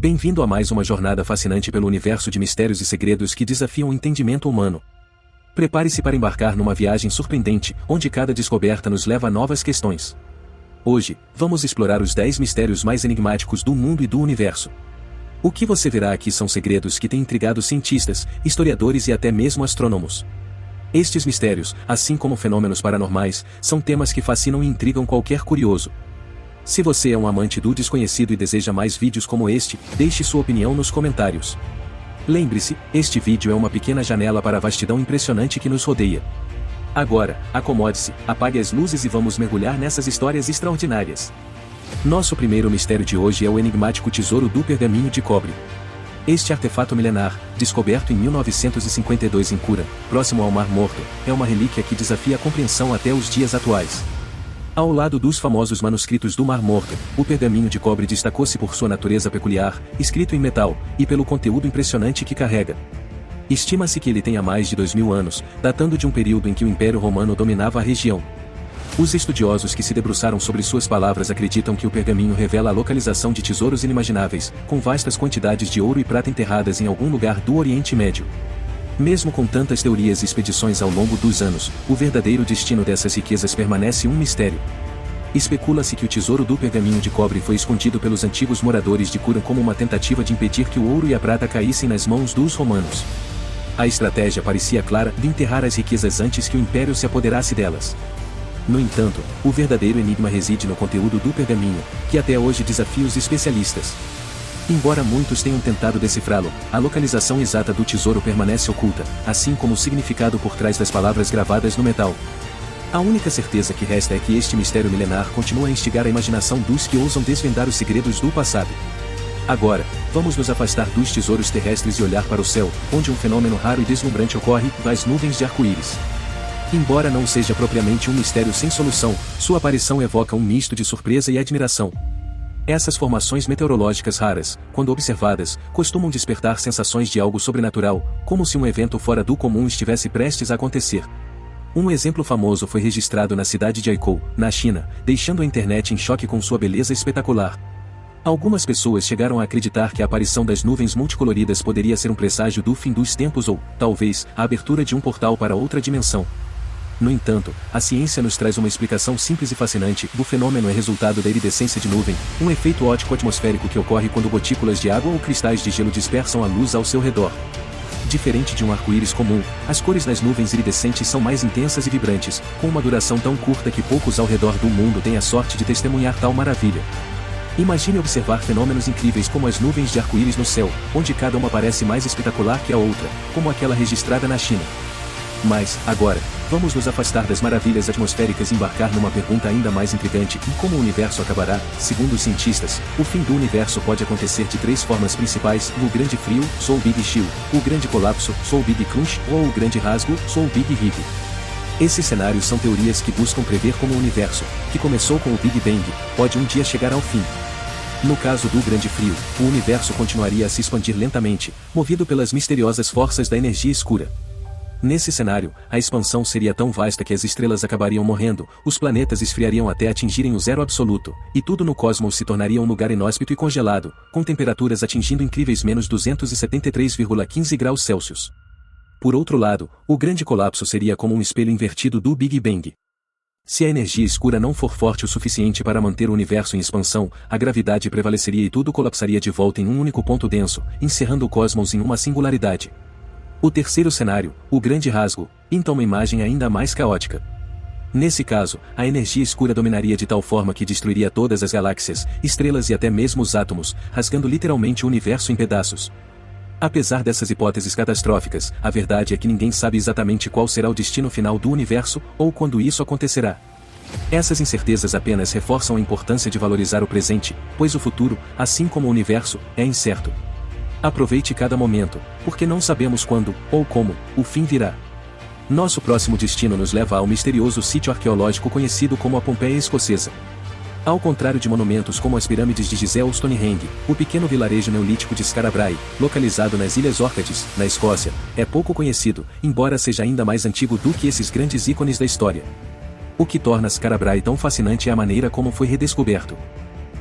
Bem-vindo a mais uma jornada fascinante pelo universo de mistérios e segredos que desafiam o entendimento humano. Prepare-se para embarcar numa viagem surpreendente, onde cada descoberta nos leva a novas questões. Hoje, vamos explorar os 10 mistérios mais enigmáticos do mundo e do universo. O que você verá aqui são segredos que têm intrigado cientistas, historiadores e até mesmo astrônomos. Estes mistérios, assim como fenômenos paranormais, são temas que fascinam e intrigam qualquer curioso. Se você é um amante do desconhecido e deseja mais vídeos como este, deixe sua opinião nos comentários. Lembre-se, este vídeo é uma pequena janela para a vastidão impressionante que nos rodeia. Agora, acomode-se, apague as luzes e vamos mergulhar nessas histórias extraordinárias. Nosso primeiro mistério de hoje é o enigmático tesouro do pergaminho de cobre. Este artefato milenar, descoberto em 1952 em Qumran, próximo ao Mar Morto, é uma relíquia que desafia a compreensão até os dias atuais. Ao lado dos famosos manuscritos do Mar Morto, o pergaminho de cobre destacou-se por sua natureza peculiar, escrito em metal, e pelo conteúdo impressionante que carrega. Estima-se que ele tenha mais de 2000 anos, datando de um período em que o Império Romano dominava a região. Os estudiosos que se debruçaram sobre suas palavras acreditam que o pergaminho revela a localização de tesouros inimagináveis, com vastas quantidades de ouro e prata enterradas em algum lugar do Oriente Médio. Mesmo com tantas teorias e expedições ao longo dos anos, o verdadeiro destino dessas riquezas permanece um mistério. Especula-se que o tesouro do pergaminho de cobre foi escondido pelos antigos moradores de Qumran como uma tentativa de impedir que o ouro e a prata caíssem nas mãos dos romanos. A estratégia parecia clara: de enterrar as riquezas antes que o império se apoderasse delas. No entanto, o verdadeiro enigma reside no conteúdo do pergaminho, que até hoje desafia os especialistas. Embora muitos tenham tentado decifrá-lo, a localização exata do tesouro permanece oculta, assim como o significado por trás das palavras gravadas no metal. A única certeza que resta é que este mistério milenar continua a instigar a imaginação dos que ousam desvendar os segredos do passado. Agora, vamos nos afastar dos tesouros terrestres e olhar para o céu, onde um fenômeno raro e deslumbrante ocorre: as nuvens de arco-íris. Embora não seja propriamente um mistério sem solução, sua aparição evoca um misto de surpresa e admiração. Essas formações meteorológicas raras, quando observadas, costumam despertar sensações de algo sobrenatural, como se um evento fora do comum estivesse prestes a acontecer. Um exemplo famoso foi registrado na cidade de Haikou, na China, deixando a internet em choque com sua beleza espetacular. Algumas pessoas chegaram a acreditar que a aparição das nuvens multicoloridas poderia ser um presságio do fim dos tempos ou, talvez, a abertura de um portal para outra dimensão. No entanto, a ciência nos traz uma explicação simples e fascinante: o fenômeno é resultado da iridescência de nuvem, um efeito óptico atmosférico que ocorre quando gotículas de água ou cristais de gelo dispersam a luz ao seu redor. Diferente de um arco-íris comum, as cores das nuvens iridescentes são mais intensas e vibrantes, com uma duração tão curta que poucos ao redor do mundo têm a sorte de testemunhar tal maravilha. Imagine observar fenômenos incríveis como as nuvens de arco-íris no céu, onde cada uma parece mais espetacular que a outra, como aquela registrada na China. Mas, agora, vamos nos afastar das maravilhas atmosféricas e embarcar numa pergunta ainda mais intrigante: e como o universo acabará? Segundo os cientistas, o fim do universo pode acontecer de 3 formas principais: o grande frio, ou Big Chill, o grande colapso, ou Big Crunch, ou o grande rasgo, ou Big Rip. Esses cenários são teorias que buscam prever como o universo, que começou com o Big Bang, pode um dia chegar ao fim. No caso do grande frio, o universo continuaria a se expandir lentamente, movido pelas misteriosas forças da energia escura. Nesse cenário, a expansão seria tão vasta que as estrelas acabariam morrendo, os planetas esfriariam até atingirem o zero absoluto, e tudo no cosmos se tornaria um lugar inóspito e congelado, com temperaturas atingindo incríveis menos 273,15 graus Celsius. Por outro lado, o grande colapso seria como um espelho invertido do Big Bang. Se a energia escura não for forte o suficiente para manter o universo em expansão, a gravidade prevaleceria e tudo colapsaria de volta em um único ponto denso, encerrando o cosmos em uma singularidade. O terceiro cenário, o grande rasgo, pinta uma imagem ainda mais caótica. Nesse caso, a energia escura dominaria de tal forma que destruiria todas as galáxias, estrelas e até mesmo os átomos, rasgando literalmente o universo em pedaços. Apesar dessas hipóteses catastróficas, a verdade é que ninguém sabe exatamente qual será o destino final do universo, ou quando isso acontecerá. Essas incertezas apenas reforçam a importância de valorizar o presente, pois o futuro, assim como o universo, é incerto. Aproveite cada momento, porque não sabemos quando, ou como, o fim virá. Nosso próximo destino nos leva ao misterioso sítio arqueológico conhecido como a Pompeia Escocesa. Ao contrário de monumentos como as pirâmides de Gizé ou Stonehenge, o pequeno vilarejo neolítico de Skarabrae, localizado nas Ilhas Órcades, na Escócia, é pouco conhecido, embora seja ainda mais antigo do que esses grandes ícones da história. O que torna Skarabrae tão fascinante é a maneira como foi redescoberto.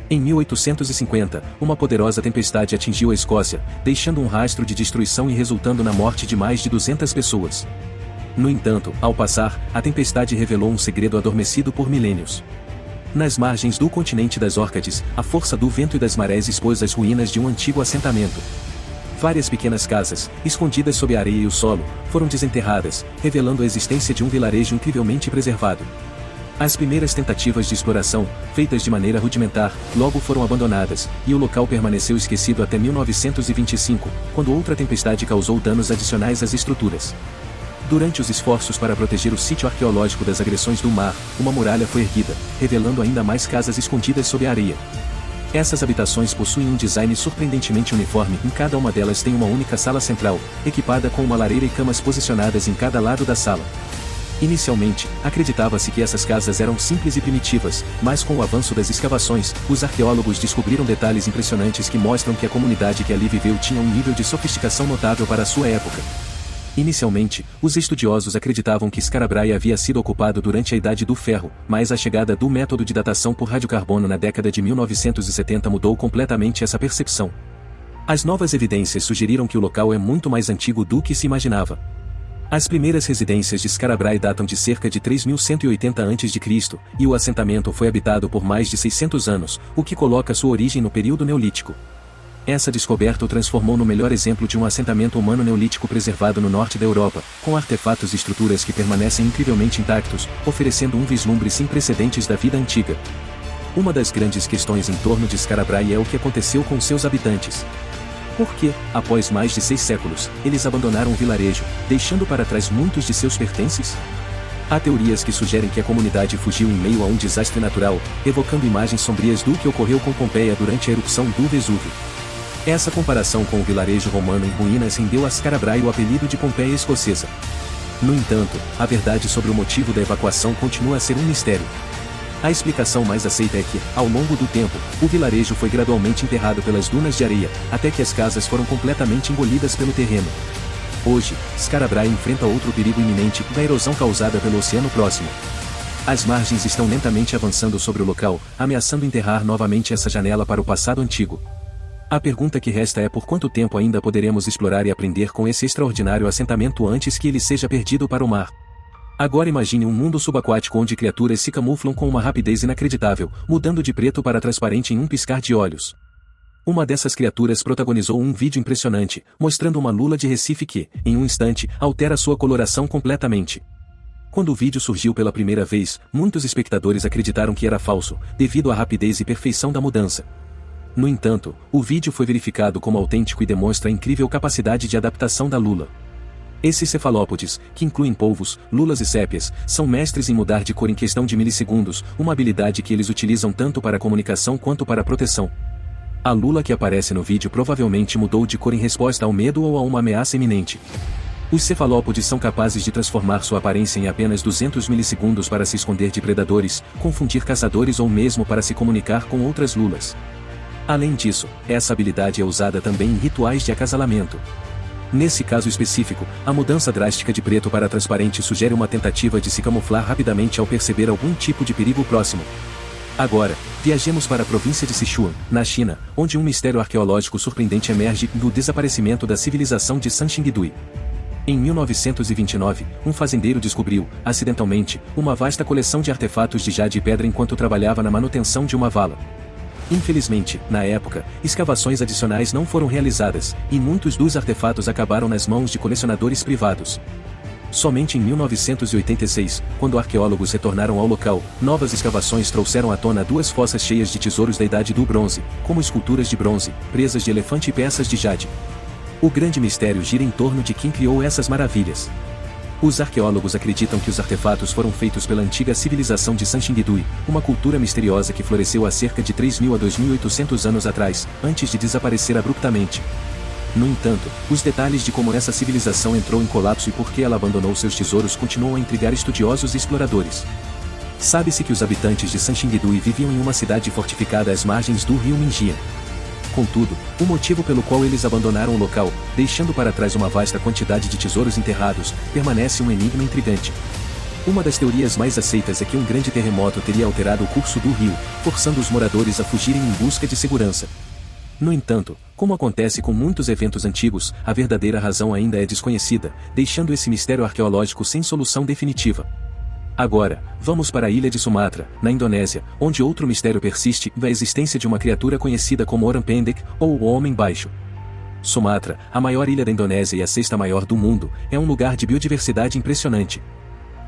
Em 1850, uma poderosa tempestade atingiu a Escócia, deixando um rastro de destruição e resultando na morte de mais de 200 pessoas. No entanto, ao passar, a tempestade revelou um segredo adormecido por milênios. Nas margens do continente das Órcades, a força do vento e das marés expôs as ruínas de um antigo assentamento. Várias pequenas casas, escondidas sob a areia e o solo, foram desenterradas, revelando a existência de um vilarejo incrivelmente preservado. As primeiras tentativas de exploração, feitas de maneira rudimentar, logo foram abandonadas, e o local permaneceu esquecido até 1925, quando outra tempestade causou danos adicionais às estruturas. Durante os esforços para proteger o sítio arqueológico das agressões do mar, uma muralha foi erguida, revelando ainda mais casas escondidas sob a areia. Essas habitações possuem um design surpreendentemente uniforme, em cada uma delas tem uma única sala central, equipada com uma lareira e camas posicionadas em cada lado da sala. Inicialmente, acreditava-se que essas casas eram simples e primitivas, mas com o avanço das escavações, os arqueólogos descobriram detalhes impressionantes que mostram que a comunidade que ali viveu tinha um nível de sofisticação notável para a sua época. Inicialmente, os estudiosos acreditavam que Skara Brae havia sido ocupado durante a Idade do Ferro, mas a chegada do método de datação por radiocarbono na década de 1970 mudou completamente essa percepção. As novas evidências sugeriram que o local é muito mais antigo do que se imaginava. As primeiras residências de Skara Brae datam de cerca de 3180 a.C., e o assentamento foi habitado por mais de 600 anos, o que coloca sua origem no período Neolítico. Essa descoberta o transformou no melhor exemplo de um assentamento humano neolítico preservado no norte da Europa, com artefatos e estruturas que permanecem incrivelmente intactos, oferecendo um vislumbre sem precedentes da vida antiga. Uma das grandes questões em torno de Skara Brae é o que aconteceu com seus habitantes. Por que, após mais de 6 séculos, eles abandonaram o vilarejo, deixando para trás muitos de seus pertences? Há teorias que sugerem que a comunidade fugiu em meio a um desastre natural, evocando imagens sombrias do que ocorreu com Pompeia durante a erupção do Vesúvio. Essa comparação com o vilarejo romano em ruínas rendeu a Skara Brae o apelido de Pompeia escocesa. No entanto, a verdade sobre o motivo da evacuação continua a ser um mistério. A explicação mais aceita é que, ao longo do tempo, o vilarejo foi gradualmente enterrado pelas dunas de areia, até que as casas foram completamente engolidas pelo terreno. Hoje, Skara Brae enfrenta outro perigo iminente, da erosão causada pelo oceano próximo. As margens estão lentamente avançando sobre o local, ameaçando enterrar novamente essa janela para o passado antigo. A pergunta que resta é por quanto tempo ainda poderemos explorar e aprender com esse extraordinário assentamento antes que ele seja perdido para o mar. Agora imagine um mundo subaquático onde criaturas se camuflam com uma rapidez inacreditável, mudando de preto para transparente em um piscar de olhos. Uma dessas criaturas protagonizou um vídeo impressionante, mostrando uma lula de Recife que, em um instante, altera sua coloração completamente. Quando o vídeo surgiu pela primeira vez, muitos espectadores acreditaram que era falso, devido à rapidez e perfeição da mudança. No entanto, o vídeo foi verificado como autêntico e demonstra a incrível capacidade de adaptação da lula. Esses cefalópodes, que incluem polvos, lulas e sépias, são mestres em mudar de cor em questão de milissegundos, uma habilidade que eles utilizam tanto para comunicação quanto para proteção. A lula que aparece no vídeo provavelmente mudou de cor em resposta ao medo ou a uma ameaça iminente. Os cefalópodes são capazes de transformar sua aparência em apenas 200 milissegundos para se esconder de predadores, confundir caçadores ou mesmo para se comunicar com outras lulas. Além disso, essa habilidade é usada também em rituais de acasalamento. Nesse caso específico, a mudança drástica de preto para transparente sugere uma tentativa de se camuflar rapidamente ao perceber algum tipo de perigo próximo. Agora, viajemos para a província de Sichuan, na China, onde um mistério arqueológico surpreendente emerge do desaparecimento da civilização de Sanxingdui. Em 1929, um fazendeiro descobriu, acidentalmente, uma vasta coleção de artefatos de jade e pedra enquanto trabalhava na manutenção de uma vala. Infelizmente, na época, escavações adicionais não foram realizadas, e muitos dos artefatos acabaram nas mãos de colecionadores privados. Somente em 1986, quando arqueólogos retornaram ao local, novas escavações trouxeram à tona 2 fossas cheias de tesouros da Idade do Bronze, como esculturas de bronze, presas de elefante e peças de jade. O grande mistério gira em torno de quem criou essas maravilhas. Os arqueólogos acreditam que os artefatos foram feitos pela antiga civilização de Sanxingdui, uma cultura misteriosa que floresceu há cerca de 3.000 a 2.800 anos atrás, antes de desaparecer abruptamente. No entanto, os detalhes de como essa civilização entrou em colapso e por que ela abandonou seus tesouros continuam a intrigar estudiosos e exploradores. Sabe-se que os habitantes de Sanxingdui viviam em uma cidade fortificada às margens do rio Minjiang. Contudo, o motivo pelo qual eles abandonaram o local, deixando para trás uma vasta quantidade de tesouros enterrados, permanece um enigma intrigante. Uma das teorias mais aceitas é que um grande terremoto teria alterado o curso do rio, forçando os moradores a fugirem em busca de segurança. No entanto, como acontece com muitos eventos antigos, a verdadeira razão ainda é desconhecida, deixando esse mistério arqueológico sem solução definitiva. Agora, vamos para a ilha de Sumatra, na Indonésia, onde outro mistério persiste, a existência de uma criatura conhecida como Orang Pendek, ou o Homem Baixo. Sumatra, a maior ilha da Indonésia e a sexta maior do mundo, é um lugar de biodiversidade impressionante.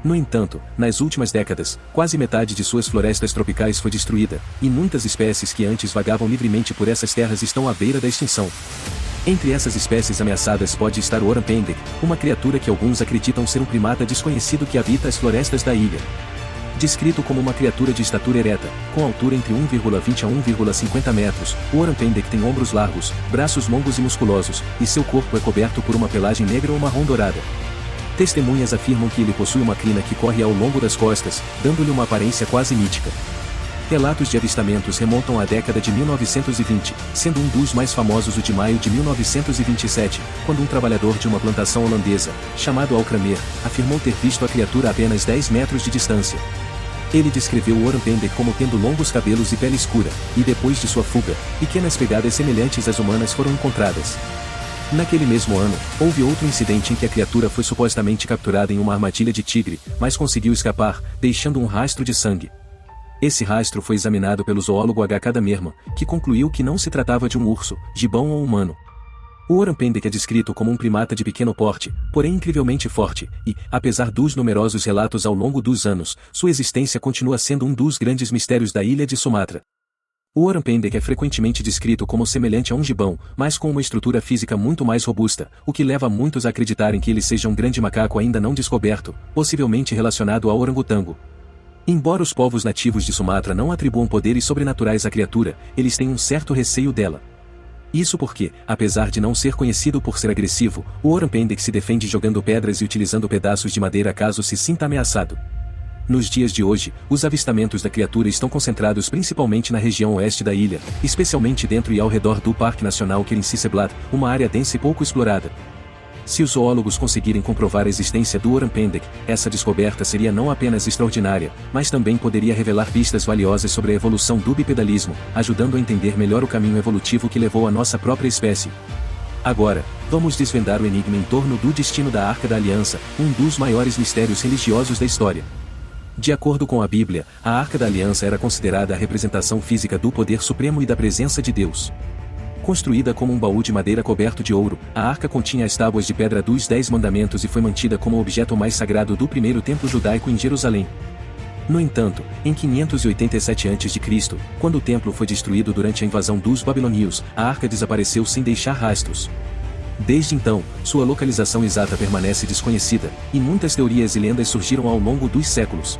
No entanto, nas últimas décadas, quase metade de suas florestas tropicais foi destruída, e muitas espécies que antes vagavam livremente por essas terras estão à beira da extinção. Entre essas espécies ameaçadas pode estar o Orang Pendek, uma criatura que alguns acreditam ser um primata desconhecido que habita as florestas da ilha. Descrito como uma criatura de estatura ereta, com altura entre 1,20 a 1,50 metros, o Orang Pendek tem ombros largos, braços longos e musculosos, e seu corpo é coberto por uma pelagem negra ou marrom dourada. Testemunhas afirmam que ele possui uma crina que corre ao longo das costas, dando-lhe uma aparência quase mítica. Relatos de avistamentos remontam à década de 1920, sendo um dos mais famosos o de maio de 1927, quando um trabalhador de uma plantação holandesa, chamado Alkramer, afirmou ter visto a criatura a apenas 10 metros de distância. Ele descreveu o Orang Pendek como tendo longos cabelos e pele escura, e depois de sua fuga, pequenas pegadas semelhantes às humanas foram encontradas. Naquele mesmo ano, houve outro incidente em que a criatura foi supostamente capturada em uma armadilha de tigre, mas conseguiu escapar, deixando um rastro de sangue. Esse rastro foi examinado pelo zoólogo H. Damerman, que concluiu que não se tratava de um urso, gibão ou humano. O Orang Pendek é descrito como um primata de pequeno porte, porém incrivelmente forte, e, apesar dos numerosos relatos ao longo dos anos, sua existência continua sendo um dos grandes mistérios da ilha de Sumatra. O Orang Pendek é frequentemente descrito como semelhante a um gibão, mas com uma estrutura física muito mais robusta, o que leva muitos a acreditarem que ele seja um grande macaco ainda não descoberto, possivelmente relacionado ao orangotango. Embora os povos nativos de Sumatra não atribuam poderes sobrenaturais à criatura, eles têm um certo receio dela. Isso porque, apesar de não ser conhecido por ser agressivo, o Orang Pendek se defende jogando pedras e utilizando pedaços de madeira caso se sinta ameaçado. Nos dias de hoje, os avistamentos da criatura estão concentrados principalmente na região oeste da ilha, especialmente dentro e ao redor do Parque Nacional Kerinci-Seblat, uma área densa e pouco explorada. Se os zoólogos conseguirem comprovar a existência do Orang Pendek, essa descoberta seria não apenas extraordinária, mas também poderia revelar pistas valiosas sobre a evolução do bipedalismo, ajudando a entender melhor o caminho evolutivo que levou a nossa própria espécie. Agora, vamos desvendar o enigma em torno do destino da Arca da Aliança, um dos maiores mistérios religiosos da história. De acordo com a Bíblia, a Arca da Aliança era considerada a representação física do poder supremo e da presença de Deus. Construída como um baú de madeira coberto de ouro, a arca continha as tábuas de pedra dos 10 mandamentos e foi mantida como o objeto mais sagrado do primeiro templo judaico em Jerusalém. No entanto, em 587 a.C., quando o templo foi destruído durante a invasão dos babilônios, a arca desapareceu sem deixar rastros. Desde então, sua localização exata permanece desconhecida, e muitas teorias e lendas surgiram ao longo dos séculos.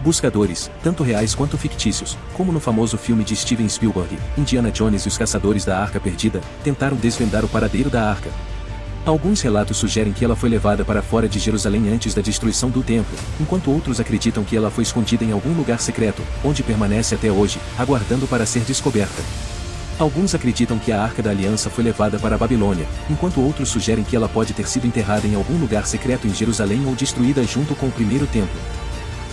Buscadores, tanto reais quanto fictícios, como no famoso filme de Steven Spielberg, Indiana Jones e os Caçadores da Arca Perdida, tentaram desvendar o paradeiro da arca. Alguns relatos sugerem que ela foi levada para fora de Jerusalém antes da destruição do templo, enquanto outros acreditam que ela foi escondida em algum lugar secreto, onde permanece até hoje, aguardando para ser descoberta. Alguns acreditam que a Arca da Aliança foi levada para a Babilônia, enquanto outros sugerem que ela pode ter sido enterrada em algum lugar secreto em Jerusalém ou destruída junto com o primeiro templo.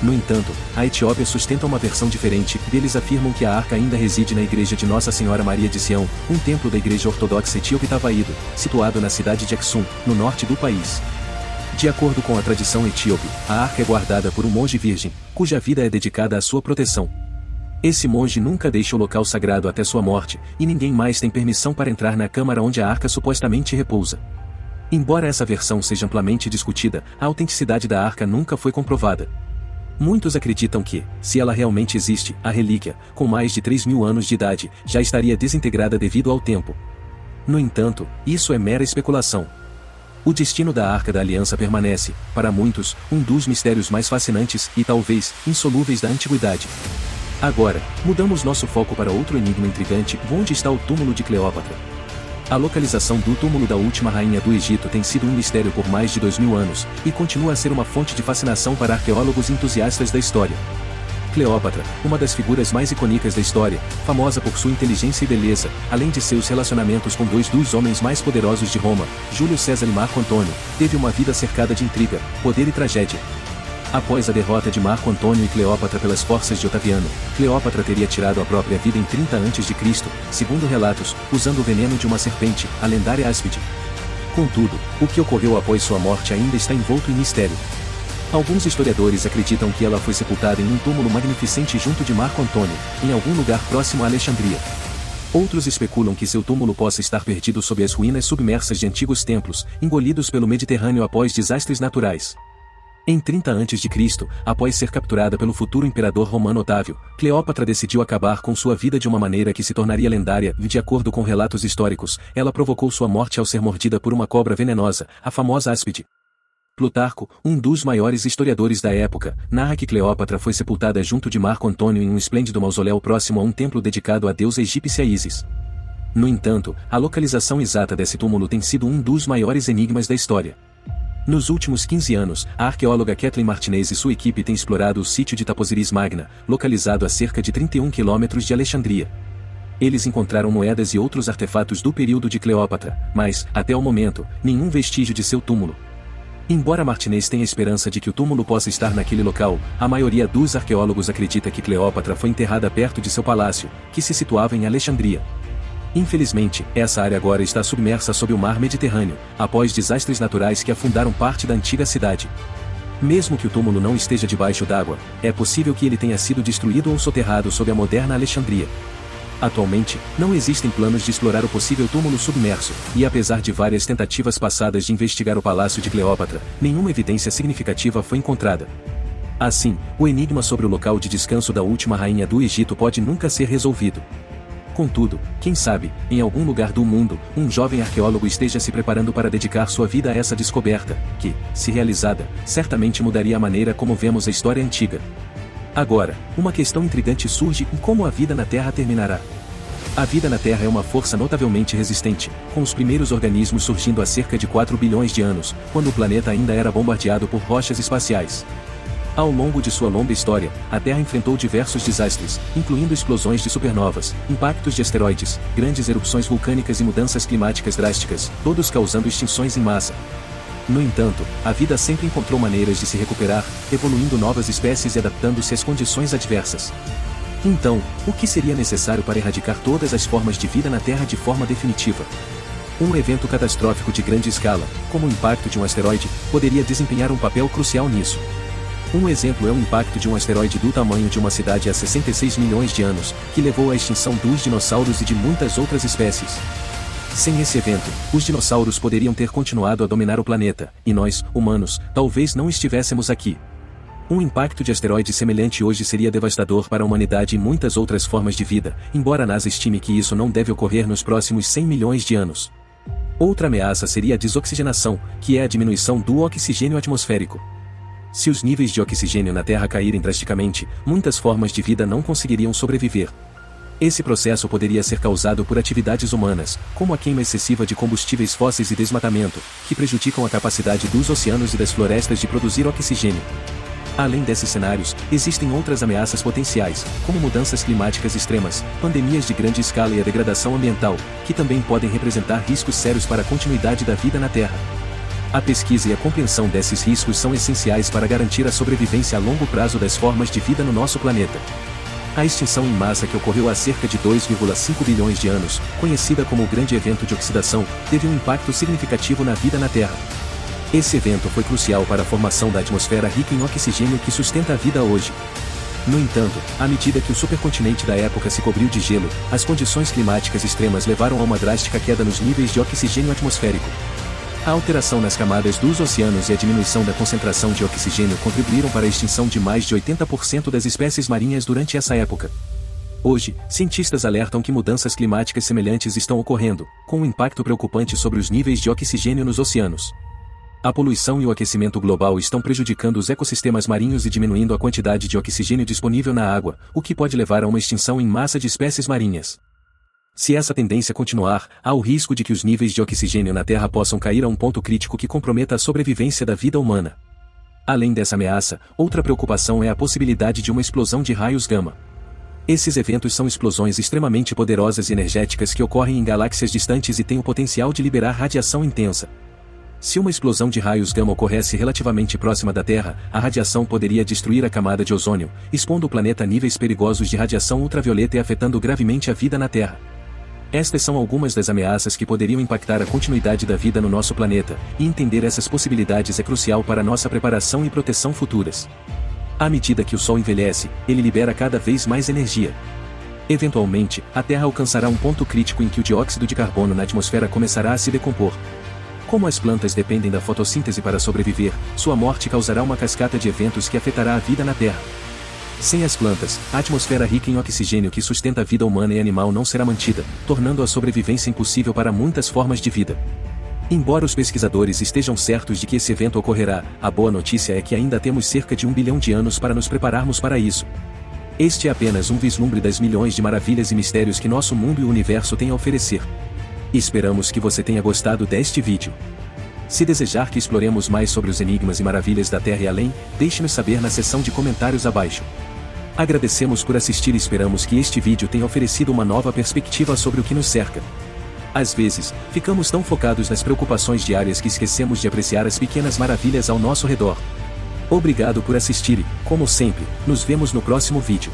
No entanto, a Etiópia sustenta uma versão diferente, eles afirmam que a arca ainda reside na igreja de Nossa Senhora Maria de Sião, um templo da igreja ortodoxa etíope Tavaido, situado na cidade de Aksum, no norte do país. De acordo com a tradição etíope, a arca é guardada por um monge virgem, cuja vida é dedicada à sua proteção. Esse monge nunca deixa o local sagrado até sua morte, e ninguém mais tem permissão para entrar na câmara onde a arca supostamente repousa. Embora essa versão seja amplamente discutida, a autenticidade da arca nunca foi comprovada. Muitos acreditam que, se ela realmente existe, a relíquia, com mais de 3.000 anos de idade, já estaria desintegrada devido ao tempo. No entanto, isso é mera especulação. O destino da Arca da Aliança permanece, para muitos, um dos mistérios mais fascinantes e talvez insolúveis da antiguidade. Agora, mudamos nosso foco para outro enigma intrigante: onde está o túmulo de Cleópatra? A localização do túmulo da última rainha do Egito tem sido um mistério por mais de 2.000 anos, e continua a ser uma fonte de fascinação para arqueólogos entusiastas da história. Cleópatra, uma das figuras mais icônicas da história, famosa por sua inteligência e beleza, além de seus relacionamentos com dois dos homens mais poderosos de Roma, Júlio César e Marco Antônio, teve uma vida cercada de intriga, poder e tragédia. Após a derrota de Marco Antônio e Cleópatra pelas forças de Otaviano, Cleópatra teria tirado a própria vida em 30 a.C., segundo relatos, usando o veneno de uma serpente, a lendária áspide. Contudo, o que ocorreu após sua morte ainda está envolto em mistério. Alguns historiadores acreditam que ela foi sepultada em um túmulo magnificente junto de Marco Antônio, em algum lugar próximo a Alexandria. Outros especulam que seu túmulo possa estar perdido sob as ruínas submersas de antigos templos, engolidos pelo Mediterrâneo após desastres naturais. Em 30 a.C., após ser capturada pelo futuro imperador romano Otávio, Cleópatra decidiu acabar com sua vida de uma maneira que se tornaria lendária. De acordo com relatos históricos, ela provocou sua morte ao ser mordida por uma cobra venenosa, a famosa áspide. Plutarco, um dos maiores historiadores da época, narra que Cleópatra foi sepultada junto de Marco Antônio em um esplêndido mausoléu próximo a um templo dedicado à deusa egípcia Ísis. No entanto, a localização exata desse túmulo tem sido um dos maiores enigmas da história. Nos últimos 15 anos, a arqueóloga Kathleen Martinez e sua equipe têm explorado o sítio de Taposiris Magna, localizado a cerca de 31 quilômetros de Alexandria. Eles encontraram moedas e outros artefatos do período de Cleópatra, mas, até o momento, nenhum vestígio de seu túmulo. Embora Martinez tenha esperança de que o túmulo possa estar naquele local, a maioria dos arqueólogos acredita que Cleópatra foi enterrada perto de seu palácio, que se situava em Alexandria. Infelizmente, essa área agora está submersa sob o mar Mediterrâneo, após desastres naturais que afundaram parte da antiga cidade. Mesmo que o túmulo não esteja debaixo d'água, é possível que ele tenha sido destruído ou soterrado sob a moderna Alexandria. Atualmente, não existem planos de explorar o possível túmulo submerso, e apesar de várias tentativas passadas de investigar o palácio de Cleópatra, nenhuma evidência significativa foi encontrada. Assim, o enigma sobre o local de descanso da última rainha do Egito pode nunca ser resolvido. Contudo, quem sabe, em algum lugar do mundo, um jovem arqueólogo esteja se preparando para dedicar sua vida a essa descoberta, que, se realizada, certamente mudaria a maneira como vemos a história antiga. Agora, uma questão intrigante surge em como a vida na Terra terminará. A vida na Terra é uma força notavelmente resistente, com os primeiros organismos surgindo há cerca de 4 bilhões de anos, quando o planeta ainda era bombardeado por rochas espaciais. Ao longo de sua longa história, a Terra enfrentou diversos desastres, incluindo explosões de supernovas, impactos de asteroides, grandes erupções vulcânicas e mudanças climáticas drásticas, todos causando extinções em massa. No entanto, a vida sempre encontrou maneiras de se recuperar, evoluindo novas espécies e adaptando-se às condições adversas. Então, o que seria necessário para erradicar todas as formas de vida na Terra de forma definitiva? Um evento catastrófico de grande escala, como o impacto de um asteroide, poderia desempenhar um papel crucial nisso. Um exemplo é o impacto de um asteroide do tamanho de uma cidade há 66 milhões de anos, que levou à extinção dos dinossauros e de muitas outras espécies. Sem esse evento, os dinossauros poderiam ter continuado a dominar o planeta, e nós, humanos, talvez não estivéssemos aqui. Um impacto de asteroide semelhante hoje seria devastador para a humanidade e muitas outras formas de vida, embora a NASA estime que isso não deve ocorrer nos próximos 100 milhões de anos. Outra ameaça seria a desoxigenação, que é a diminuição do oxigênio atmosférico. Se os níveis de oxigênio na Terra caírem drasticamente, muitas formas de vida não conseguiriam sobreviver. Esse processo poderia ser causado por atividades humanas, como a queima excessiva de combustíveis fósseis e desmatamento, que prejudicam a capacidade dos oceanos e das florestas de produzir oxigênio. Além desses cenários, existem outras ameaças potenciais, como mudanças climáticas extremas, pandemias de grande escala e a degradação ambiental, que também podem representar riscos sérios para a continuidade da vida na Terra. A pesquisa e a compreensão desses riscos são essenciais para garantir a sobrevivência a longo prazo das formas de vida no nosso planeta. A extinção em massa que ocorreu há cerca de 2,5 bilhões de anos, conhecida como o Grande Evento de Oxidação, teve um impacto significativo na vida na Terra. Esse evento foi crucial para a formação da atmosfera rica em oxigênio que sustenta a vida hoje. No entanto, à medida que o supercontinente da época se cobriu de gelo, as condições climáticas extremas levaram a uma drástica queda nos níveis de oxigênio atmosférico. A alteração nas camadas dos oceanos e a diminuição da concentração de oxigênio contribuíram para a extinção de mais de 80% das espécies marinhas durante essa época. Hoje, cientistas alertam que mudanças climáticas semelhantes estão ocorrendo, com um impacto preocupante sobre os níveis de oxigênio nos oceanos. A poluição e o aquecimento global estão prejudicando os ecossistemas marinhos e diminuindo a quantidade de oxigênio disponível na água, o que pode levar a uma extinção em massa de espécies marinhas. Se essa tendência continuar, há o risco de que os níveis de oxigênio na Terra possam cair a um ponto crítico que comprometa a sobrevivência da vida humana. Além dessa ameaça, outra preocupação é a possibilidade de uma explosão de raios gama. Esses eventos são explosões extremamente poderosas e energéticas que ocorrem em galáxias distantes e têm o potencial de liberar radiação intensa. Se uma explosão de raios gama ocorresse relativamente próxima da Terra, a radiação poderia destruir a camada de ozônio, expondo o planeta a níveis perigosos de radiação ultravioleta e afetando gravemente a vida na Terra. Estas são algumas das ameaças que poderiam impactar a continuidade da vida no nosso planeta, e entender essas possibilidades é crucial para nossa preparação e proteção futuras. À medida que o Sol envelhece, ele libera cada vez mais energia. Eventualmente, a Terra alcançará um ponto crítico em que o dióxido de carbono na atmosfera começará a se decompor. Como as plantas dependem da fotossíntese para sobreviver, sua morte causará uma cascata de eventos que afetará a vida na Terra. Sem as plantas, a atmosfera rica em oxigênio que sustenta a vida humana e animal não será mantida, tornando a sobrevivência impossível para muitas formas de vida. Embora os pesquisadores estejam certos de que esse evento ocorrerá, a boa notícia é que ainda temos cerca de 1 bilhão de anos para nos prepararmos para isso. Este é apenas um vislumbre das milhões de maravilhas e mistérios que nosso mundo e o universo têm a oferecer. Esperamos que você tenha gostado deste vídeo. Se desejar que exploremos mais sobre os enigmas e maravilhas da Terra e além, deixe-nos saber na seção de comentários abaixo. Agradecemos por assistir e esperamos que este vídeo tenha oferecido uma nova perspectiva sobre o que nos cerca. Às vezes, ficamos tão focados nas preocupações diárias que esquecemos de apreciar as pequenas maravilhas ao nosso redor. Obrigado por assistir e, como sempre, nos vemos no próximo vídeo.